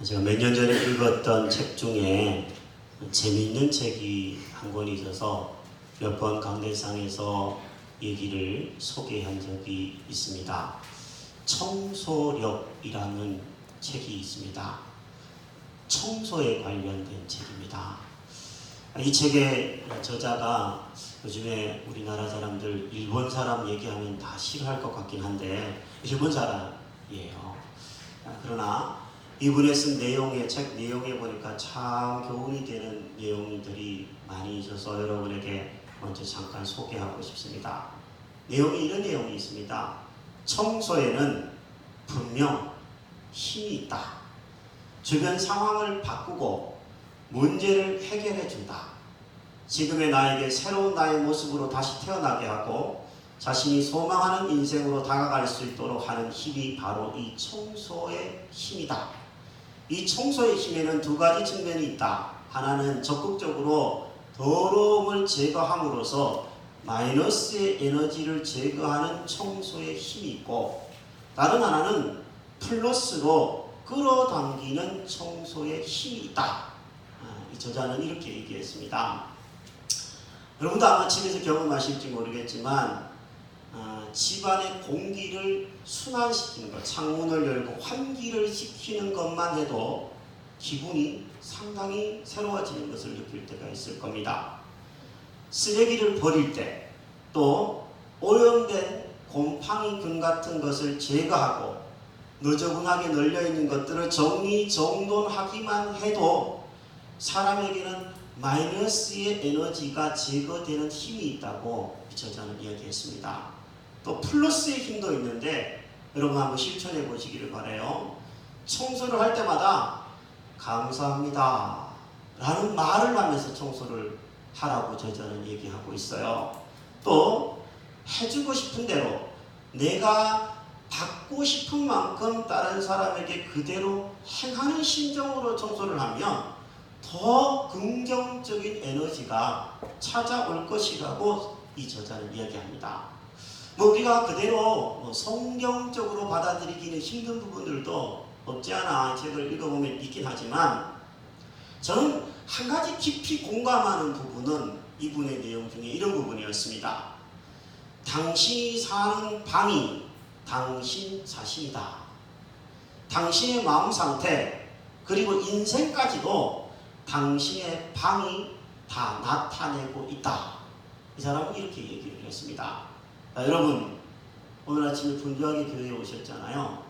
제가 몇 년 전에 읽었던 책 중에 재미있는 책이 한 권이 있어서 몇 번 강대상에서 얘기를 소개한 적이 있습니다. 청소력이라는 책이 있습니다. 청소에 관련된 책입니다. 이 책의 저자가 요즘에 우리나라 사람들 일본 사람 얘기하면 다 싫어할 것 같긴 한데 일본 사람이에요. 그러나 이분의 쓴 내용의 책 내용에 보니까 참 교훈이 되는 내용들이 많이 있어서 여러분에게 먼저 잠깐 소개하고 싶습니다. 내용이 이런 내용이 있습니다. 청소에는 분명 힘이 있다. 주변 상황을 바꾸고 문제를 해결해 준다. 지금의 나에게 새로운 나의 모습으로 다시 태어나게 하고 자신이 소망하는 인생으로 다가갈 수 있도록 하는 힘이 바로 이 청소의 힘이다. 이 청소의 힘에는 두 가지 측면이 있다. 하나는 적극적으로 더러움을 제거함으로써 마이너스의 에너지를 제거하는 청소의 힘이 있고, 다른 하나는 플러스로 끌어당기는 청소의 힘이 있다. 이 저자는 이렇게 얘기했습니다. 여러분도 아마 집에서 경험하실지 모르겠지만 집안의 공기를 순환시키는 것, 창문을 열고 환기를 시키는 것만 해도 기분이 상당히 새로워지는 것을 느낄 때가 있을 겁니다. 쓰레기를 버릴 때, 또 오염된 곰팡이균 같은 것을 제거하고 너저분하게 널려있는 것들을 정리정돈하기만 해도 사람에게는 마이너스의 에너지가 제거되는 힘이 있다고 이 저자는 이야기했습니다. 또 플러스의 힘도 있는데 여러분 한번 실천해 보시기를 바라요. 청소를 할 때마다 감사합니다 라는 말을 하면서 청소를 하라고 저자는 얘기하고 있어요. 또 해주고 싶은 대로 내가 받고 싶은 만큼 다른 사람에게 그대로 행하는 심정으로 청소를 하면 더 긍정적인 에너지가 찾아올 것이라고 이 저자는 이야기합니다. 우리가 그대로 성경적으로 받아들이기는 힘든 부분들도 없지 않아 책을 읽어보면 있긴 하지만, 저는 한 가지 깊이 공감하는 부분은 이분의 내용 중에 이런 부분이었습니다. 당신이 사는 방이 당신 자신이다. 당신의 마음 상태 그리고 인생까지도 당신의 방이 다 나타내고 있다. 이 사람은 이렇게 얘기를 했습니다. 여러분, 오늘 아침에 분주하게 교회에 오셨잖아요.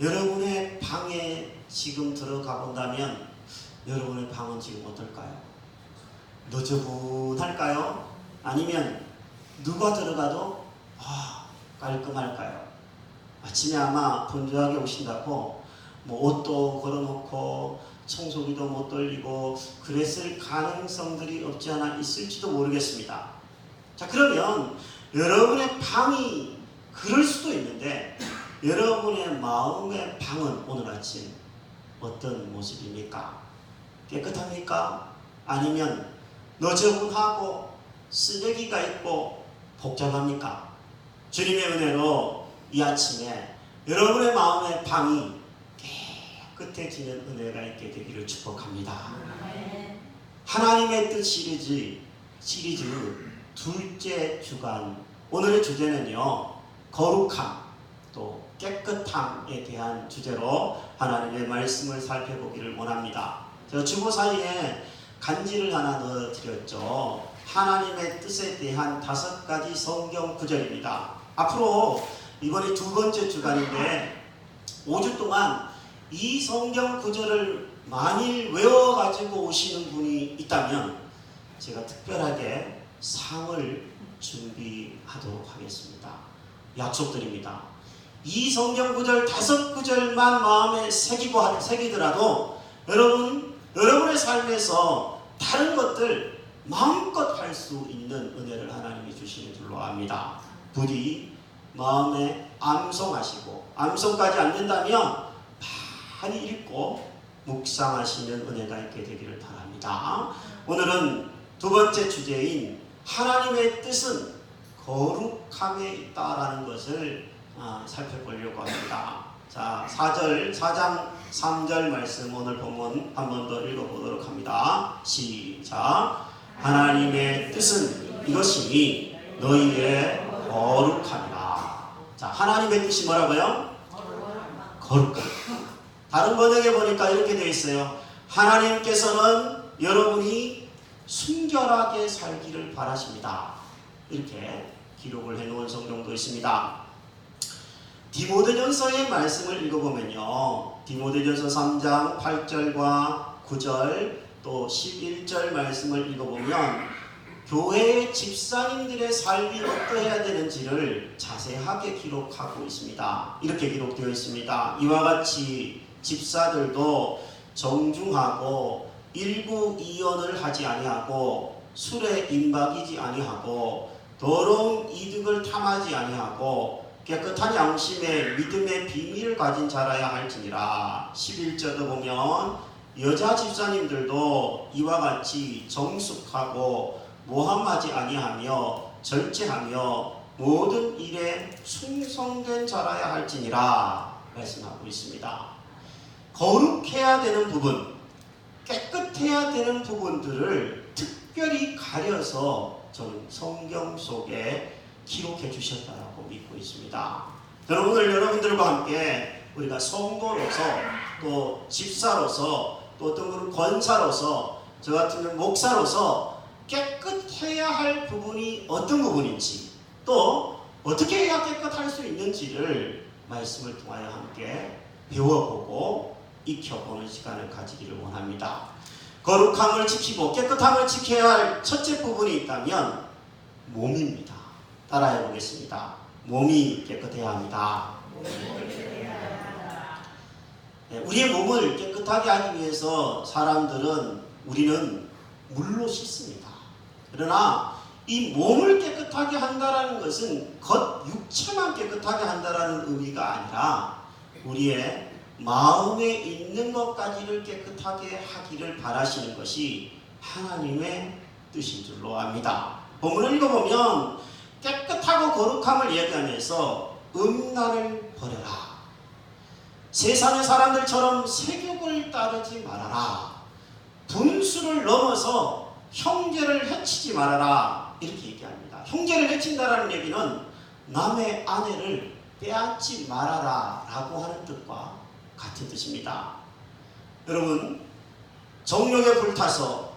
여러분의 방에 지금 들어가 본다면 여러분의 방은 지금 어떨까요? 너저분할까요? 아니면 누가 들어가도 깔끔할까요? 아침에 아마 분주하게 오신다고 옷도 걸어놓고 청소기도 못 돌리고 그랬을 가능성들이 없지 않아 있을지도 모르겠습니다. 자, 그러면 여러분의 방이 그럴 수도 있는데 여러분의 마음의 방은 오늘 아침 어떤 모습입니까? 깨끗합니까? 아니면 너저분하고 쓰레기가 있고 복잡합니까? 주님의 은혜로 이 아침에 여러분의 마음의 방이 깨끗해지는 은혜가 있게 되기를 축복합니다. 하나님의 뜻 시리즈 둘째 주간, 오늘의 주제는요, 거룩함 또 깨끗함에 대한 주제로 하나님의 말씀을 살펴보기를 원합니다. 제가 주보 사이에 간지를 하나 넣어드렸죠. 하나님의 뜻에 대한 5가지 성경 구절입니다. 앞으로 이번이 두 번째 주간인데 5주 동안 이 성경 구절을 만일 외워가지고 오시는 분이 있다면 제가 특별하게 상을 준비하도록 하겠습니다. 약속드립니다. 이 성경 구절 5구절만 마음에 새기더라도 여러분의 삶에서 다른 것들 마음껏 할 수 있는 은혜를 하나님이 주시는 줄로 압니다. 부디 마음에 암송하시고, 암송까지 안 된다면 많이 읽고 묵상하시는 은혜가 있게 되기를 바랍니다. 오늘은 두 번째 주제인 하나님의 뜻은 거룩함에 있다라는 것을 살펴보려고 합니다. 자, 4장 3절 말씀 오늘 본문 한 번 더 읽어보도록 합니다. 시작. 하나님의 뜻은 이것이니 너희의 거룩함이라. 자, 하나님의 뜻이 뭐라고요? 거룩함. 다른 번역에 보니까 이렇게 되어 있어요. 하나님께서는 여러분이 순결하게 살기를 바라십니다. 이렇게 기록을 해놓은 성경도 있습니다. 디모데전서의 말씀을 읽어보면요, 디모데전서 3장 8절과 9절 또 11절 말씀을 읽어보면 교회의 집사님들의 삶이 어떠해야 되는지를 자세하게 기록하고 있습니다. 이렇게 기록되어 있습니다. 이와 같이 집사들도 정중하고 일부이언을 하지 아니하고 술에 임박이지 아니하고 더러운 이득을 탐하지 아니하고 깨끗한 양심에 믿음의 비밀을 가진 자라야 할지니라. 11절도 보면 여자 집사님들도 이와 같이 정숙하고 모함하지 아니하며 절제하며 모든 일에 충성된 자라야 할지니라 말씀하고 있습니다. 거룩해야 되는 부분, 깨끗해야 되는 부분들을 특별히 가려서 저는 성경 속에 기록해 주셨다고 믿고 있습니다. 저는 오늘 여러분들과 함께 우리가 성도로서 또 집사로서 또 어떤 분은 권사로서 저 같은 경우는 목사로서 깨끗해야 할 부분이 어떤 부분인지 또 어떻게 해야 깨끗할 수 있는지를 말씀을 통하여 함께 배워보고 익혀보는 시간을 가지기를 원합니다. 거룩함을 지키고 깨끗함을 지켜야 할 첫째 부분이 있다면 몸입니다. 따라해 보겠습니다. 몸이 깨끗해야 합니다. 우리의 몸을 깨끗하게 하기 위해서 우리는 물로 씻습니다. 그러나 이 몸을 깨끗하게 한다라는 것은 겉 육체만 깨끗하게 한다라는 의미가 아니라 우리의 마음에 있는 것까지를 깨끗하게 하기를 바라시는 것이 하나님의 뜻인 줄로 압니다. 본문을 읽어보면 깨끗하고 거룩함을 얘기하면서 음란을 버려라. 세상의 사람들처럼 세욕을 따르지 말아라. 분수를 넘어서 형제를 해치지 말아라. 이렇게 얘기합니다. 형제를 해친다라는 얘기는 남의 아내를 빼앗지 말아라 라고 하는 뜻과 같은 뜻입니다. 여러분, 정욕에 불타서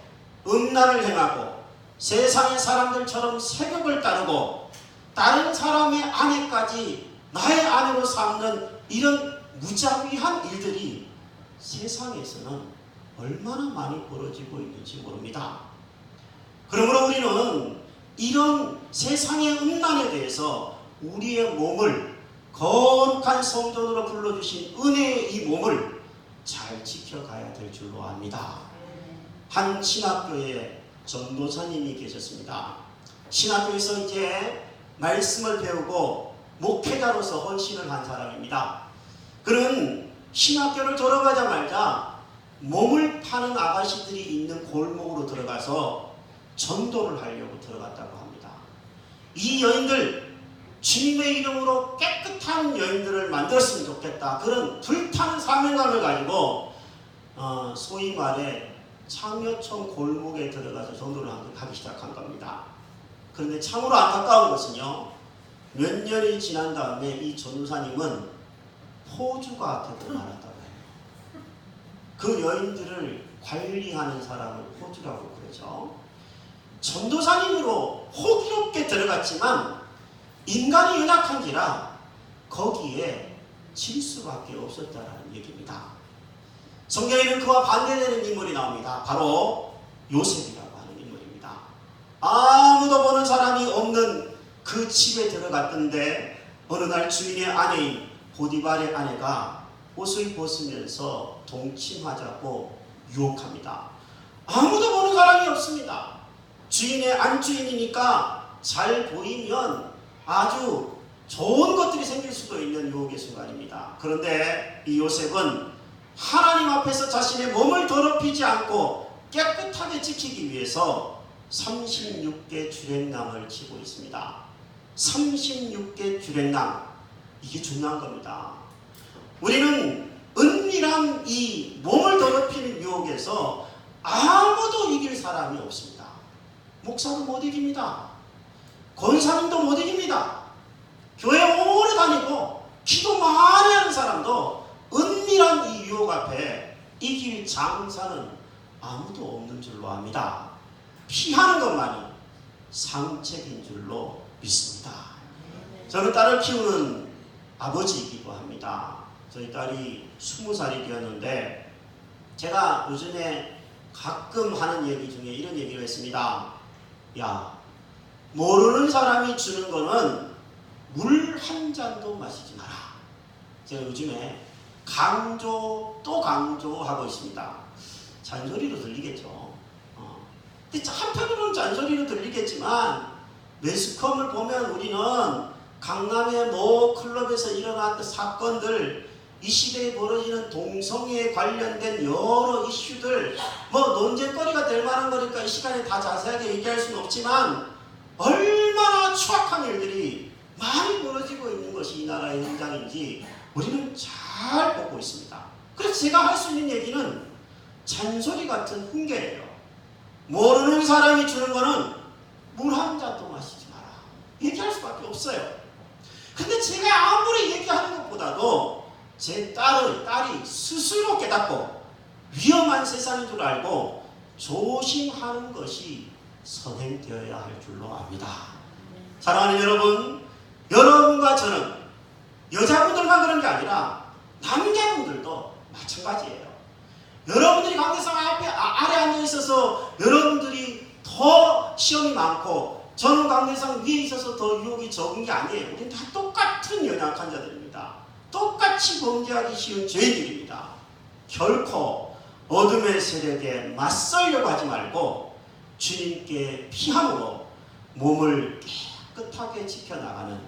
음란을 행하고 세상의 사람들처럼 세욕을 따르고 다른 사람의 아내까지 나의 아내로 삼는 이런 무자비한 일들이 세상에서는 얼마나 많이 벌어지고 있는지 모릅니다. 그러므로 우리는 이런 세상의 음란에 대해서 우리의 몸을 거룩한 성전으로 불러주신 은혜의 이 몸을 잘 지켜가야 될 줄로 압니다. 한 신학교에 전도사님이 계셨습니다. 신학교에서 이제 말씀을 배우고 목회자로서 헌신을 한 사람입니다. 그는 신학교를 졸업하자마자 몸을 파는 아가씨들이 있는 골목으로 들어가서 전도를 하려고 들어갔다고 합니다. 이 여인들, 주님의 이름으로 깨끗한 여인들을 만들었으면 좋겠다. 그런 불타는 사명감을 가지고 소위 말해 창녀촌 골목에 들어가서 전도를 하기 시작한 겁니다. 그런데 참으로 안타까운 것은요, 몇 년이 지난 다음에 이 전도사님은 포주가 되고 말았다고 해요. 그 여인들을 관리하는 사람을 포주라고 그러죠. 전도사님으로 호기롭게 들어갔지만 인간이 연약한지라 거기에 질 수밖에 없었다는 얘기입니다. 성경에는 그와 반대되는 인물이 나옵니다. 바로 요셉이라고 하는 인물입니다. 아무도 보는 사람이 없는 그 집에 들어갔던데 어느 날 주인의 아내인 보디발의 아내가 옷을 벗으면서 동침하자고 유혹합니다. 아무도 보는 사람이 없습니다. 주인의 안주인이니까 잘 보이면 아주 좋은 것들이 생길 수도 있는 유혹의 순간입니다. 그런데 이 요셉은 하나님 앞에서 자신의 몸을 더럽히지 않고 깨끗하게 지키기 위해서 36개 주랭랑을 치고 있습니다. 36개 주랭랑, 이게 중요한 겁니다. 우리는 은밀한 이 몸을 더럽히는 유혹에서 아무도 이길 사람이 없습니다. 목사도 못 이깁니다. 권사님도 못 이깁니다. 교회 오래 다니고 기도 많이 하는 사람도 은밀한 이 유혹 앞에 이길 장사는 아무도 없는 줄로 압니다. 피하는 것만이 상책인 줄로 믿습니다. 저는 딸을 키우는 아버지이기도 합니다. 저희 딸이 20살이 되었는데 제가 요즘에 가끔 하는 얘기 중에 이런 얘기를 했습니다. 야, 모르는 사람이 주는 거는 물 한 잔도 마시지 마라. 제가 요즘에 또 강조하고 있습니다. 잔소리로 들리겠죠. 근데 한편으로는 잔소리로 들리겠지만 매스컴을 보면 우리는 강남의 모 클럽에서 일어났던 사건들, 이 시대에 벌어지는 동성애에 관련된 여러 이슈들, 논쟁거리가 될 만한 거니까 이 시간에 다 자세하게 얘기할 수는 없지만 얼마나 추악한 일들이 많이 벌어지고 있는 것이 이 나라의 현장인지 우리는 잘 보고 있습니다. 그래서 제가 할 수 있는 얘기는 잔소리 같은 훈계예요. 모르는 사람이 주는 거는 물 한 잔도 마시지 마라. 얘기할 수밖에 없어요. 근데 제가 아무리 얘기하는 것보다도 제 딸이 스스로 깨닫고 위험한 세상인 줄 알고 조심하는 것이 선행되어야 할 줄로 압니다. 사랑하는 여러분, 여러분과 저는 여자분들만 그런 게 아니라 남자분들도 마찬가지예요. 여러분들이 강대상 아래 앉아있어서 여러분들이 더 시험이 많고 저는 강대상 위에 있어서 더 유혹이 적은 게 아니에요. 우리는 다 똑같은 연약한 자들입니다. 똑같이 범죄하기 쉬운 죄인들입니다. 결코 어둠의 세력에 맞서려고 하지 말고 주님께 피함으로 몸을 깨끗하게 지켜나가는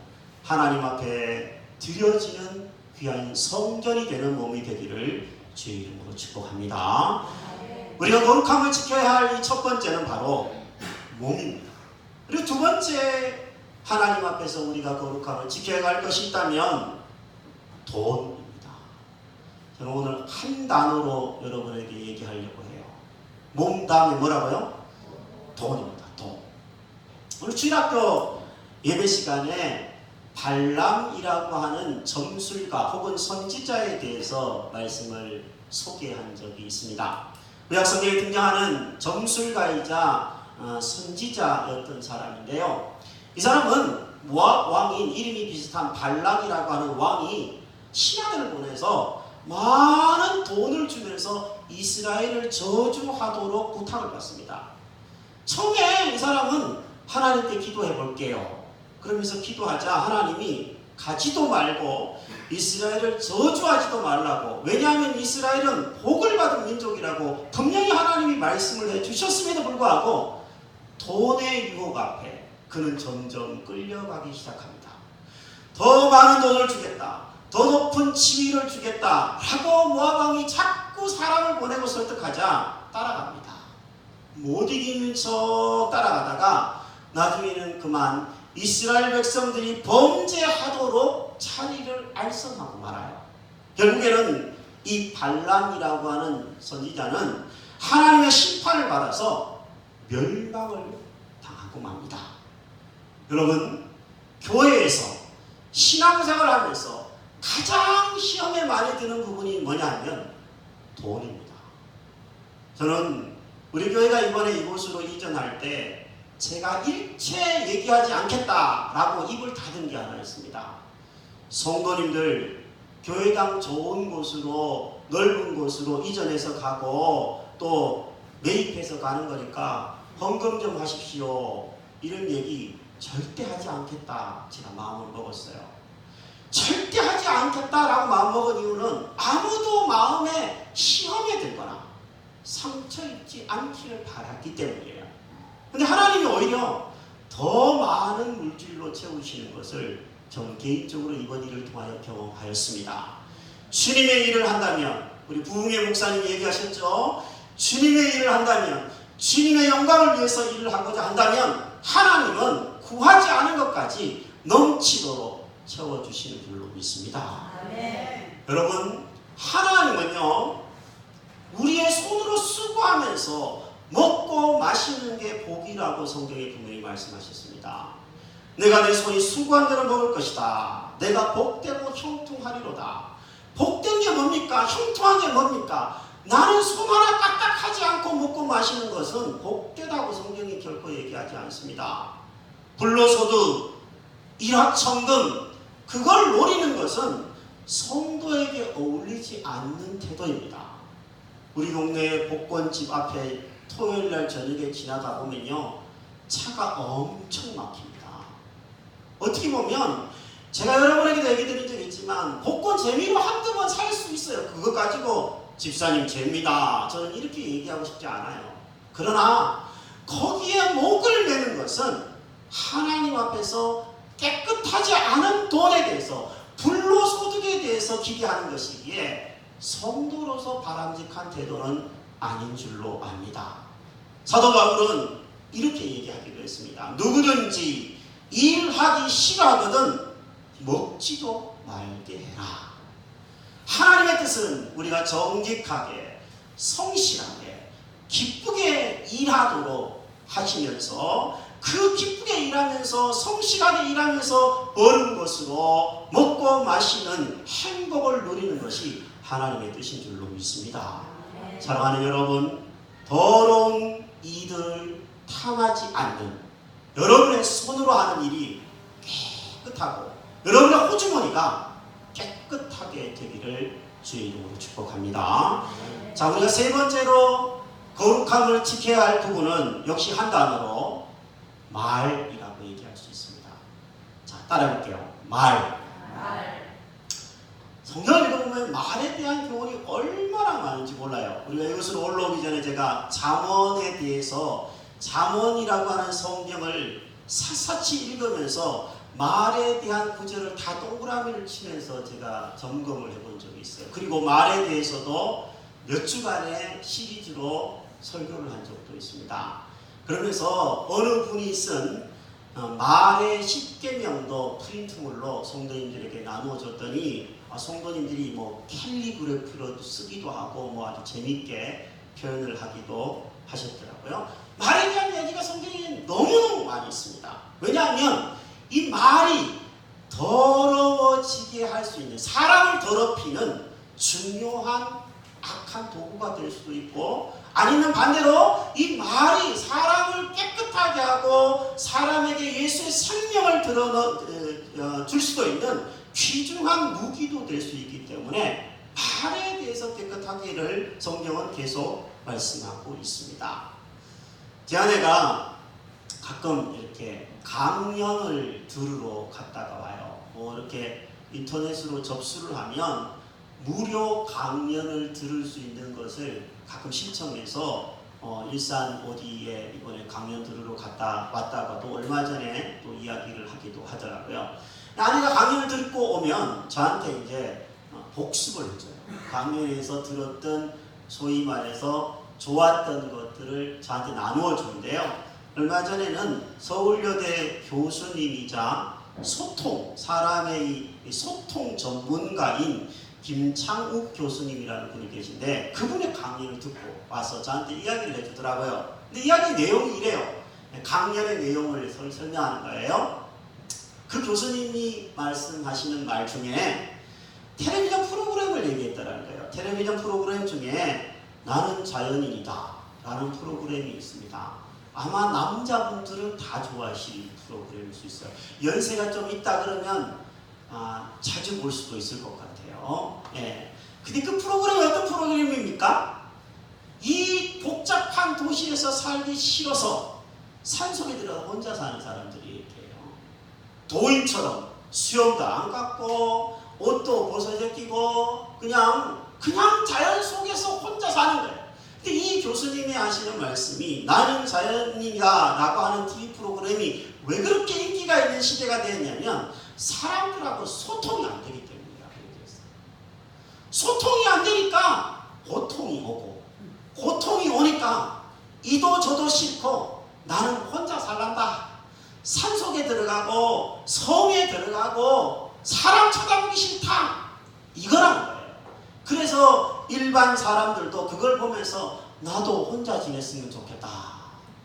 하나님 앞에 드려지는 귀한 성전이 되는 몸이 되기를 주의 이름으로 축복합니다. 우리가 거룩함을 지켜야 할 이 첫 번째는 바로 몸입니다. 그리고 두 번째, 하나님 앞에서 우리가 거룩함을 지켜야 할 것이 있다면 돈입니다. 저는 오늘 한 단어로 여러분에게 얘기하려고 해요. 몸 다음에 뭐라고요? 돈입니다. 돈. 오늘 주일학교 예배 시간에 발람이라고 하는 점술가 혹은 선지자에 대해서 말씀을 소개한 적이 있습니다. 구약성경에 등장하는 점술가이자 선지자였던 사람인데요. 이 사람은 모압 왕인 이름이 비슷한 발락이라고 하는 왕이 신하들을 보내서 많은 돈을 주면서 이스라엘을 저주하도록 부탁을 받습니다. 처음에 이 사람은 하나님께 기도해 볼게요. 그러면서 기도하자 하나님이 가지도 말고 이스라엘을 저주하지도 말라고, 왜냐하면 이스라엘은 복을 받은 민족이라고 분명히 하나님이 말씀을 해주셨음에도 불구하고 돈의 유혹 앞에 그는 점점 끌려가기 시작합니다. 더 많은 돈을 주겠다, 더 높은 지위를 주겠다 라고 모압 왕이 자꾸 사람을 보내고 설득하자 따라갑니다. 못 이기는 척 따라가다가 나중에는 그만 이스라엘 백성들이 범죄하도록 자리를 알선하고 말아요. 결국에는 이 발람이라고 하는 선지자는 하나님의 심판을 받아서 멸망을 당하고 맙니다. 여러분, 교회에서 신앙생활을 하면서 가장 시험에 많이 드는 부분이 뭐냐 하면 돈입니다. 저는 우리 교회가 이번에 이곳으로 이전할 때 제가 일체 얘기하지 않겠다라고 입을 닫은 게 하나 있습니다. 성도님들, 교회당 좋은 곳으로, 넓은 곳으로 이전해서 가고 또 매입해서 가는 거니까 헌금 좀 하십시오, 이런 얘기 절대 하지 않겠다 제가 마음을 먹었어요. 절대 하지 않겠다라고 마음먹은 이유는 아무도 마음에 시험에 들거나 상처 입지 않기를 바랐기 때문이에요. 근데 하나님이 오히려 더 많은 물질로 채우시는 것을 저는 개인적으로 이번 일을 통하여 경험하였습니다. 주님의 일을 한다면, 우리 부흥회 목사님이 얘기하셨죠. 주님의 일을 한다면, 주님의 영광을 위해서 일을 하고자 한다면 하나님은 구하지 않은 것까지 넘치도록 채워주시는 줄로 믿습니다. 아멘. 여러분, 하나님은요, 우리의 손으로 수고하면서 먹고 마시는 게 복이라고 성경에 분명히 말씀하셨습니다. 내가 내 손이 수고한 대로 먹을 것이다. 내가 복되고 형통하리로다. 복된 게 뭡니까? 형통한 게 뭡니까? 나는 손 하나 까딱하지 않고 먹고 마시는 것은 복되다고 성경이 결코 얘기하지 않습니다. 불로소득, 일확천금, 그걸 노리는 것은 성도에게 어울리지 않는 태도입니다. 우리 동네 복권집 앞에 토요일날 저녁에 지나가 보면요, 차가 엄청 막힙니다. 어떻게 보면 제가 여러분에게도 얘기 드린 적 있지만 복권 재미로 한두 번 살 수 있어요. 그거 가지고 집사님 재미다, 저는 이렇게 얘기하고 싶지 않아요. 그러나 거기에 목을 매는 것은 하나님 앞에서 깨끗하지 않은 돈에 대해서, 불로소득에 대해서 기대하는 것이기에 성도로서 바람직한 태도는 아닌 줄로 압니다. 사도 바울은 이렇게 얘기하기로 했습니다. 누구든지 일하기 싫어하거든 먹지도 말게 해라. 하나님의 뜻은 우리가 정직하게, 성실하게, 기쁘게 일하도록 하시면서, 그 기쁘게 일하면서, 성실하게 일하면서 버는 것으로 먹고 마시는 행복을 누리는 것이 하나님의 뜻인 줄로 믿습니다. 사랑하는 여러분, 더러운 이들 탐하지 않는 여러분의 손으로 하는 일이 깨끗하고 여러분의 호주머니가 깨끗하게 되기를 주의 이름으로 축복합니다. 자, 우리가 세 번째로 거룩함을 지켜야 할 부분은 역시 한 단어로 말이라고 얘기할 수 있습니다. 자, 따라해볼게요. 말. 성경을 읽어보면 말에 대한 교훈이 얼마나 많은지 몰라요. 우리가 이것으로 올라오기 전에 제가 잠언에 대해서, 잠언이라고 하는 성경을 샅샅이 읽으면서 말에 대한 구절을 다 동그라미를 치면서 제가 점검을 해본 적이 있어요. 그리고 말에 대해서도 몇 주간의 시리즈로 설교를 한 적도 있습니다. 그러면서 어느 분이 쓴 말의 10계명도 프린트물로 성도님들에게 나누어줬더니 성도님들이 뭐 캘리그래피로 쓰기도 하고 뭐 아주 재밌게 표현을 하기도 하셨더라고요. 말에 대한 얘기가 성경에 너무너무 많이 있습니다. 왜냐하면 이 말이 더러워지게 할 수 있는, 사람을 더럽히는 중요한 악한 도구가 될 수도 있고, 아니면 반대로 이 말이 사람을 깨끗하게 하고 사람에게 예수의 생명을 줄 수도 있는 귀중한 무기도 될 수 있기 때문에 말에 대해서 깨끗하기를 성경은 계속 말씀하고 있습니다. 제 아내가 가끔 이렇게 강연을 들으러 갔다가 와요. 뭐 이렇게 인터넷으로 접수를 하면 무료 강연을 들을 수 있는 것을 가끔 신청해서 일산 어디에 이번에 강연 들으러 갔다 왔다가도 얼마 전에 또 이야기를 하기도 하더라고요. 아내가 강연을 듣고 오면 저한테 이제 복습을 해줘요. 강연에서 들었던, 소위 말해서 좋았던 것들을 저한테 나누어 주는데요. 얼마 전에는 서울여대 교수님이자 사람의 소통 전문가인 김창욱 교수님이라는 분이 계신데, 그분의 강연을 듣고 와서 저한테 이야기를 해주더라고요. 근데 이야기 내용이 이래요. 강연의 내용을 설명하는 거예요. 그 교수님이 말씀하시는 말 중에 텔레비전 프로그램을 얘기했다는 거예요. 텔레비전 프로그램 중에 나는 자연인이다 라는 프로그램이 있습니다. 아마 남자분들은 다 좋아하실 프로그램일 수 있어요. 연세가 좀 있다 그러면 자주 볼 수도 있을 것 같아요. 예. 근데 그 프로그램이 어떤 프로그램입니까? 이 복잡한 도시에서 살기 싫어서 산속에 들어가 혼자 사는 사람들이 얘기해요. 도인처럼 수염도 안 깎고 옷도 벗어져 끼고 그냥 자연 속에서 혼자 사는 거예요. 근데 이 교수님이 하시는 말씀이, 나는 자연인이다 라고 하는 TV 프로그램이 왜 그렇게 인기가 있는 시대가 되었냐면 사람들하고 소통이 안 되기 때문이라고 얘기했어요. 소통이 안 되니까 고통이 오고, 고통이 오니까 이도 저도 싫고 나는 혼자 살란다. 산속에 들어가고 섬에 들어가고 사람 쳐다보기 싫다. 이거라는 거예요. 그래서 일반 사람들도 그걸 보면서 나도 혼자 지냈으면 좋겠다.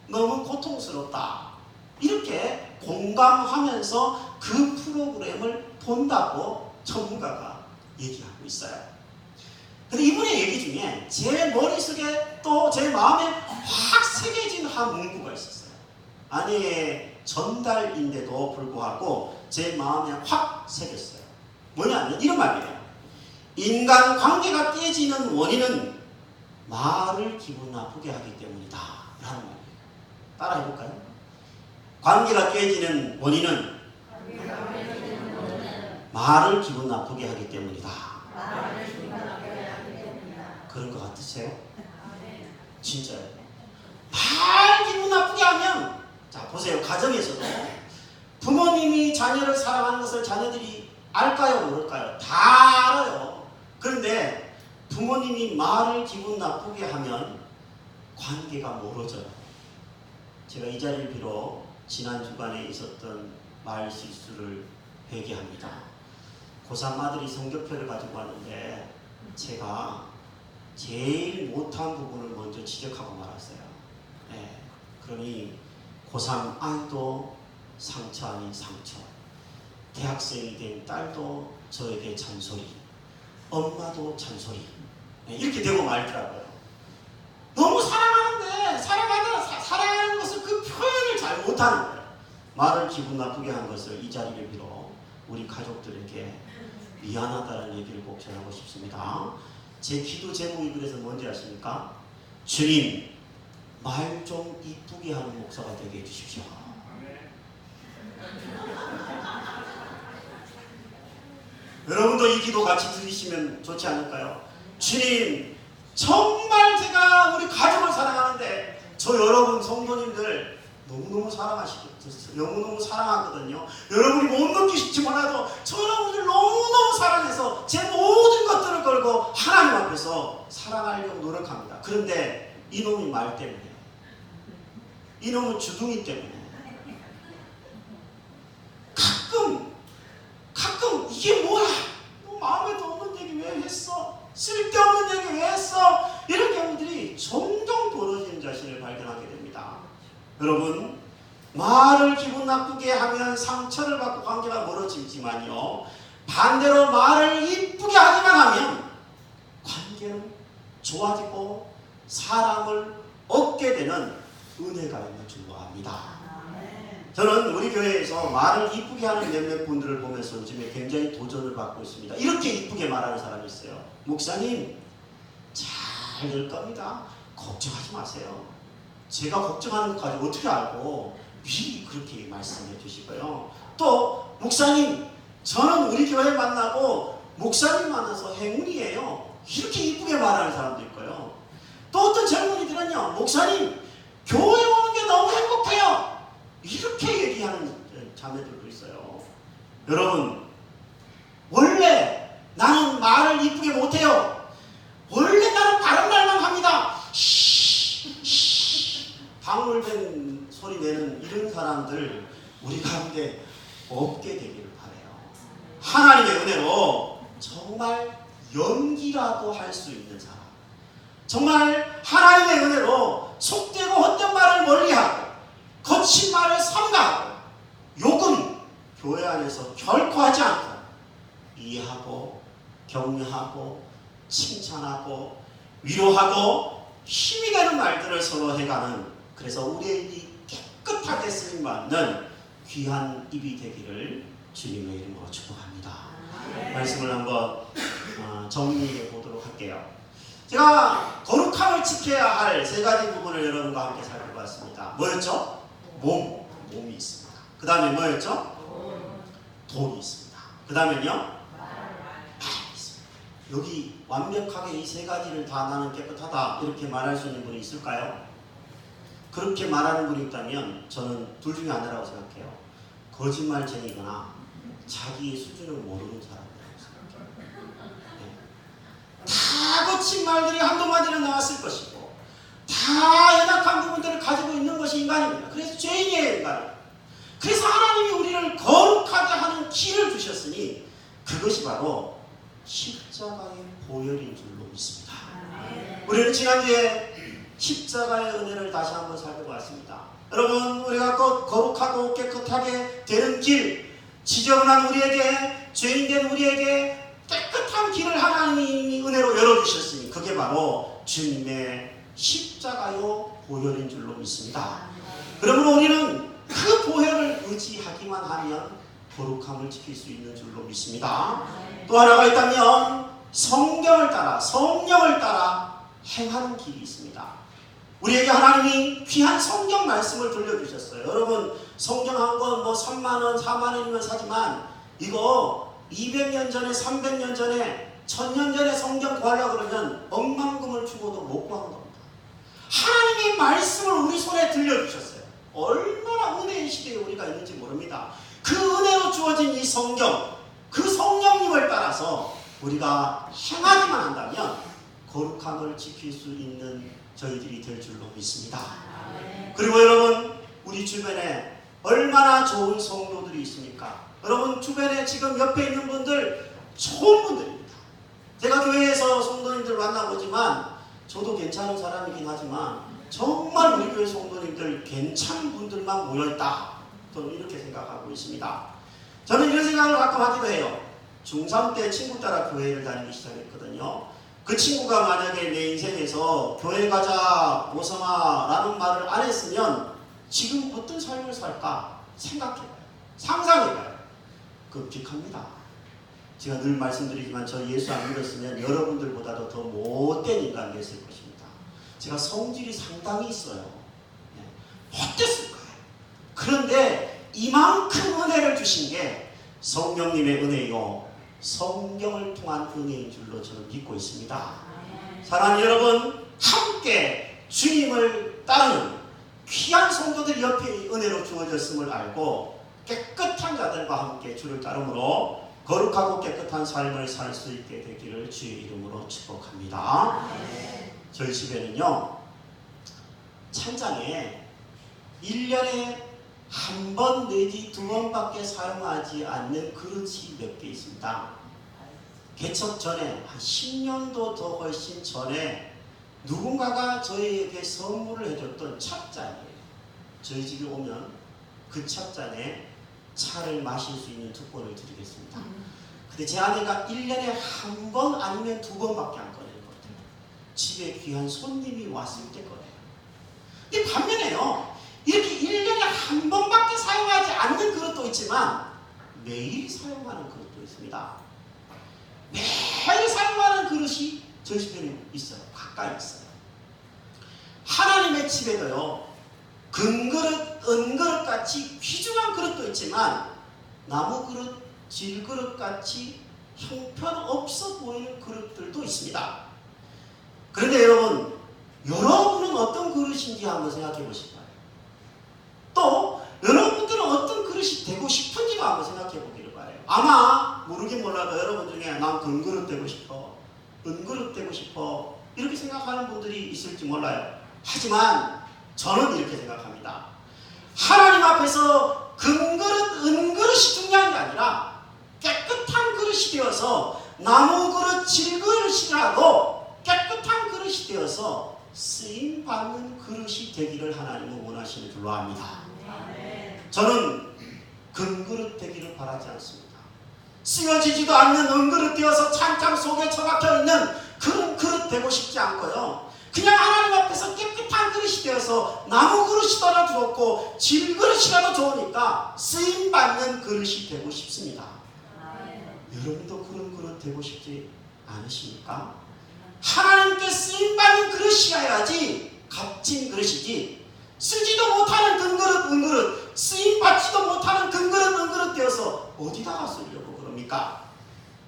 너무 고통스럽다. 이렇게 공감하면서 그 프로그램을 본다고 전문가가 얘기하고 있어요. 근데 이분의 얘기 중에 제 머릿속에 또 제 마음에 확 새겨진 한 문구가 있었어요. 아내의 전달인데도 불구하고 제 마음에 확 새겼어요. 뭐냐면 이런 말이에요. 인간 관계가 깨지는 원인은 말을 기분 나쁘게 하기 때문이다. 라는 말이에요. 따라 해볼까요? 관계가 깨지는 원인은 말을 기분 나쁘게 하기 때문이다. 그런 것 같으세요? 진짜요? 말 기분 나쁘게 하면, 자 보세요. 가정에서도 부모님이 자녀를 사랑하는 것을 자녀들이 알까요? 모를까요? 다 알아요. 그런데 부모님이 말을 기분 나쁘게 하면 관계가 멀어져요. 제가 이 자리를 빌어 지난 주간에 있었던 말 실수를 회개합니다. 고3 아들이 성적표를 가지고 왔는데 제가 제일 못한 부분을 먼저 지적하고 말았어요. 네. 그러니 고3 아이도 상처 아닌 상처, 대학생이 된 딸도 저에게 잔소리, 엄마도 잔소리, 네. 이렇게 되고 말더라고요. 너무 사랑하는데 사랑하는 것을 그 표현을 잘 못하는 거예요. 말을 기분 나쁘게 한 것을 이 자리를 빌어 우리 가족들에게 미안하다는 얘기를 꼭 전하고 싶습니다. 제 기도 제목이 그래서 뭔지 아십니까? 주님, 말 좀 이쁘게 하는 목사가 되게 해주십시오. 여러분도 이 기도 같이 드리시면 좋지 않을까요? 주님, 정말 제가 우리 가족을 사랑하는데 저 여러분 성도님들 너무너무 너무너무 사랑하거든요. 여러분이 못 느끼실지 몰라도 저 여러분들 너무너무 사랑해서 제 모든 것들을 걸고 하나님 앞에서 사랑하려고 노력합니다. 그런데 이놈이 말 때문에, 이놈은 주둥이 때문에 가끔 이게 뭐야? 너 마음에도 없는 얘기 왜 했어? 쓸데없는 얘기 왜 했어? 이런 경우들이 종종 벌어지는 자신을 발견하게 됩니다. 여러분, 말을 기분 나쁘게 하면 상처를 받고 관계가 멀어지지만요, 반대로 말을 이쁘게 하기만 하면 관계는 좋아지고 사랑을 얻게 되는 은혜가 있는 줄로 압니다. 저는 우리 교회에서 말을 이쁘게 하는 몇몇 분들을 보면서 요즘에 굉장히 도전을 받고 있습니다. 이렇게 이쁘게 말하는 사람이 있어요. 목사님, 잘 될 겁니다. 걱정하지 마세요. 제가 걱정하는 것까지 어떻게 알고 미리 그렇게 말씀해 주시고요. 또 목사님, 저는 우리 교회 만나고 목사님 만나서 행운이에요. 이렇게 이쁘게 말하는 사람도 있고요. 또 어떤 젊은이들은요, 목사님, 교회 오는 게 너무 행복해요. 이렇게 얘기하는 자매들도 있어요. 여러분, 원래 나는 말을 이쁘게 못해요. 원래 나는 바른 말만 합니다. 방울뱀 소리 내는 이런 사람들 우리 가운데 없게 되기를 바라요. 하나님의 은혜로 정말 연기라도 할 수 있는 사람, 정말 하나님의 은혜로 속되고 헛된 말을 멀리하고 거친 말을 삼가하고 욕은 교회 안에서 결코 하지 않고 이해하고 격려하고 칭찬하고 위로하고 힘이 되는 말들을 서로 해가는, 그래서 우리의 입이 깨끗하게 쓰임받는 귀한 입이 되기를 주님의 이름으로 축복합니다. 말씀을 한번 정리해 보도록 할게요. 제가 거룩함을 지켜야 할 세 가지 부분을 여러분과 함께 살펴봤습니다. 뭐였죠? 몸이 있습니다. 그 다음에 뭐였죠? 돈이 있습니다. 그 다음에요? 말이 있습니다. 여기 완벽하게 이 세 가지를 다 나는 깨끗하다 이렇게 말할 수 있는 분이 있을까요? 그렇게 말하는 분이 있다면 저는 둘 중에 하나라고 생각해요. 거짓말쟁이거나 자기의 수준을 모르는 사람이라고 생각해요. 다 거친 말들이 한두 마디는 나왔을 것이고 다 연약한 부분들을 가지고 있는 것이 인간입니다. 그래서 죄인이에요, 인간은. 그래서 하나님이 우리를 거룩하게 하는 길을 주셨으니 그것이 바로 십자가의 보혈인 줄로 믿습니다. 우리는 지난주에 십자가의 은혜를 다시 한번 살펴봤습니다. 여러분, 우리가 거룩하고 깨끗하게 되는 길, 지저분한 우리에게, 죄인된 우리에게 깨끗한 길을 하나님이 은혜로 열어주셨으니 그게 바로 주님의 십자가요 보혈인 줄로 믿습니다. 그러므로 우리는 그 보혈을 의지하기만 하면 거룩함을 지킬 수 있는 줄로 믿습니다. 또 하나가 있다면 성경을 따라, 성령을 따라 행하는 길이 있습니다. 우리에게 하나님이 귀한 성경 말씀을 들려주셨어요. 여러분, 성경 한 권 뭐 3만원, 4만원이면 사지만 이거 200년 전에, 300년 전에, 1000년 전에 성경 구하려고 그러면 억만금을 주고도 못 구하는 겁니다. 하나님의 말씀을 우리 손에 들려주셨어요. 얼마나 은혜의 시대에 우리가 있는지 모릅니다. 그 은혜로 주어진 이 성경, 그 성령님을 따라서 우리가 행하기만 한다면 거룩함을 지킬 수 있는 저희들이 될 줄로 믿습니다. 그리고 여러분, 우리 주변에 얼마나 좋은 성도들이 있습니까? 여러분 주변에 지금 옆에 있는 분들 좋은 분들입니다. 제가 교회에서 성도님들 만나보지만 저도 괜찮은 사람이긴 하지만 정말 우리 교회 성도님들 괜찮은 분들만 모여있다, 저는 이렇게 생각하고 있습니다. 저는 이런 생각을 가끔 하기도 해요. 중3 때 친구 따라 교회를 다니기 시작했거든요. 그 친구가 만약에 내 인생에서 교회 가자 모성아 라는 말을 안 했으면 지금 어떤 삶을 살까 생각해봐요. 상상해봐요. 끔찍합니다. 제가 늘 말씀드리지만 저 예수 안 믿었으면 여러분들보다도 더 못된 인간이 됐을 것입니다. 제가 성질이 상당히 있어요. 못됐을 거예요. 그런데 이만큼 은혜를 주신 게 성령님의 은혜요, 성경을 통한 은혜인 줄로 저는 믿고 있습니다. 사랑하는 여러분, 함께 주님을 따르는 귀한 성도들 옆에 은혜로 주어졌음을 알고 깨끗한 자들과 함께 주를 따름으로 거룩하고 깨끗한 삶을 살 수 있게 되기를 주의 이름으로 축복합니다. 저희 집에는요, 찬장에 1년에 한 번 내지 2번밖에 사용하지 않는 그릇이 몇 개 있습니다. 개척 전에 한 10년도 더 훨씬 전에 누군가가 저희에게 선물을 해줬던 찻잔이에요. 저희 집에 오면 그 찻잔에 차를 마실 수 있는 특권을 드리겠습니다. 근데 제 아내가 1년에 한 번 아니면 2번밖에 안 꺼내는 것 같아요. 집에 귀한 손님이 왔을 때 꺼내요. 근데 반면에요, 이렇게 1년에 한 번밖에 사용하지 않는 그릇도 있지만 매일 사용하는 그릇도 있습니다. 매일 사용하는 그릇이 저희 집에는 있어요. 가까이 있어요. 하나님의 집에도요, 금그릇, 은그릇 같이 귀중한 그릇도 있지만 나무 그릇, 질그릇 같이 형편없어 보이는 그릇들도 있습니다. 그런데 여러분은 어떤 그릇인지 한번 생각해 보실 거예요. 또 여러분들은 어떤 그릇이 되고 싶은지도 한번 생각해 보기를 바라요. 아마 모르긴 몰라도 여러분 중에 난 금그릇 되고 싶어, 은그릇 되고 싶어, 이렇게 생각하는 분들이 있을지 몰라요. 하지만 저는 이렇게 생각합니다. 하나님 앞에서 금그릇, 은그릇이 중요한 게 아니라 깨끗한 그릇이 되어서 나무 그릇, 질그릇이라도 깨끗한 그릇이 되어서 쓰임받는 그릇이 되기를 하나님은 원하시는 줄로 압니다. 저는 금그릇 되기를 바라지 않습니다. 쓰여지지도 않는 은그릇 되어서 찬장 속에 처박혀 있는 그런 그릇 되고 싶지 않고요, 그냥 하나님 앞에서 깨끗한 그릇이 되어서 나무 그릇이라도 좋고 질그릇이라도 좋으니까 쓰임받는 그릇이 되고 싶습니다. 여러분도 그런 그릇 되고 싶지 않으십니까? 하나님께 쓰임받는 그릇이어야지 값진 그릇이지, 쓰지도 못하는 금그릇, 은그릇, 쓰임받지도 못하는 금그릇, 은그릇 되어서 어디다가 쓰려고 그럽니까?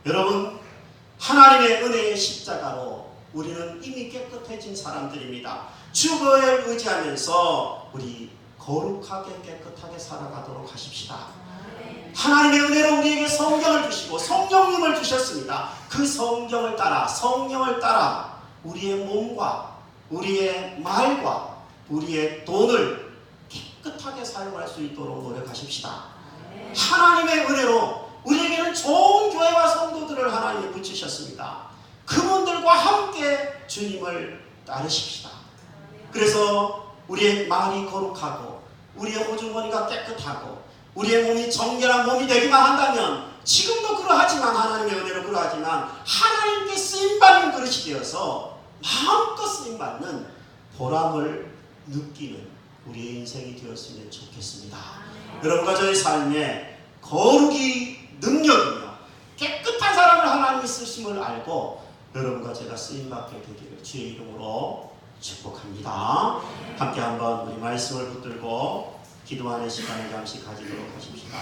여러분, 하나님의 은혜의 십자가로 우리는 이미 깨끗해진 사람들입니다. 주보를 의지하면서 우리 거룩하게 깨끗하게 살아가도록 하십시다. 하나님의 은혜로 우리에게 성경을 주시고 성령님을 주셨습니다. 그 성경을 따라, 성령을 따라 우리의 몸과 우리의 말과 우리의 돈을 깨끗하게 사용할 수 있도록 노력하십시다. 하나님의 은혜로 우리에게는 좋은 교회와 성도들을 하나님이 붙이셨습니다. 그분들과 함께 주님을 따르십시다. 그래서 우리의 마음이 거룩하고 우리의 호주머니가 깨끗하고 우리의 몸이 정결한 몸이 되기만 한다면, 지금도 그러하지만, 하나님의 은혜로 그러하지만 하나님께 쓰임받는 그릇이 되어서 마음껏 쓰임받는 보람을 느끼는 우리의 인생이 되었으면 좋겠습니다. 여러분과 저의 삶에 거룩이 능력이며 깨끗한 사람을 하나님이 쓰심을 알고 여러분과 제가 쓰임받게 되기를 주의 이름으로 축복합니다. 함께 한번 우리 말씀을 붙들고 기도하는 시간을 잠시 가지도록 하십시다.